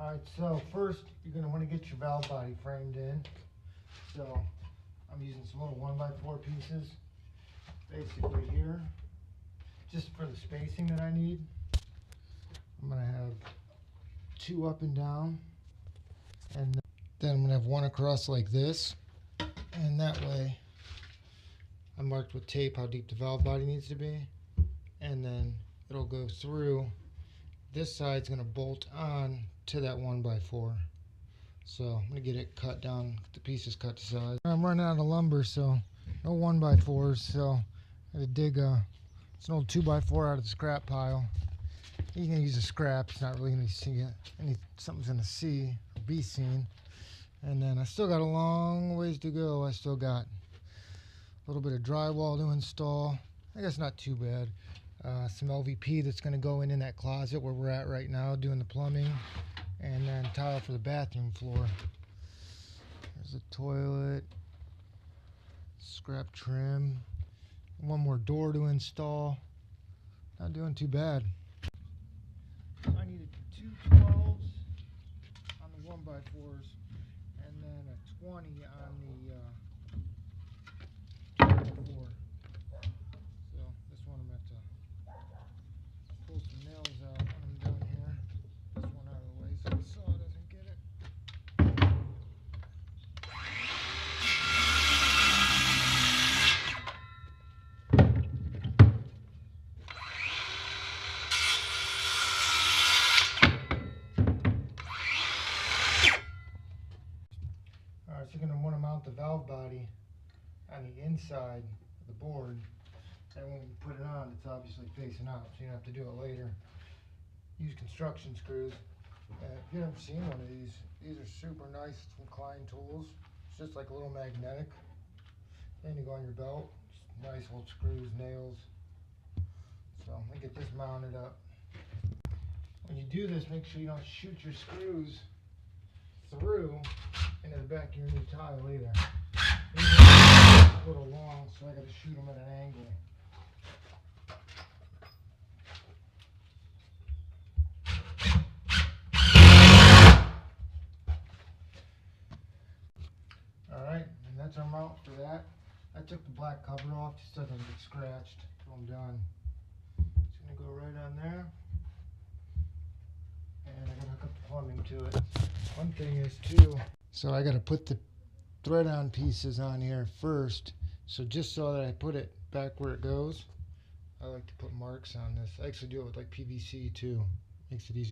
Alright, so first you're going to want to get your valve body framed in. So I'm using some little 1x4 pieces basically here, just for the spacing that I need. I'm going to have 2 up and down, and then I'm going to have 1 across like this, and that way I marked with tape how deep the valve body needs to be, and then it'll go through. This side's going to bolt on to that 1x4. So I'm going to get it cut down, get the pieces cut to size. I'm running out of lumber, so no 1x4s, so I had to dig it's an old 2x4 out of the scrap pile. You can use a scrap, it's not really going to see it. Something's going to see or be seen. And then I still got a long ways to go. I still got a little bit of drywall to install. I guess not too bad. Some LVP that's going to go in that closet where we're at right now doing the plumbing, and then tile for the bathroom floor. There's the toilet, scrap trim, 1 more door to install. Not doing too bad. I needed 2 12s on the 1x4s and then a 20 on the 2x4. So this one I'm going to have to pull some nails out when I'm done here. This one out of the way so the saw doesn't get it. Alright, so you're going to want to mount the valve body on the inside of the board. And when you put it on, it's obviously facing out, so you don't have to do it later. Use construction screws. If you've never seen one of these are super nice from Klein Tools. It's just like a little magnetic. Then you go on your belt. Just nice old screws, nails. So I'm going to get this mounted up. When you do this, make sure you don't shoot your screws through into the back of your new tile either. These are a little long, so I got to shoot them at an angle. Alright, and that's our mount for that. I took the black cover off just so it doesn't get scratched till I'm done. It's going to go right on there. And I got to hook up the plumbing to it. One thing is too, so I got to put the thread on pieces on here first. So just so that I put it back where it goes, I like to put marks on this. I actually do it with like PVC too. Makes it easy.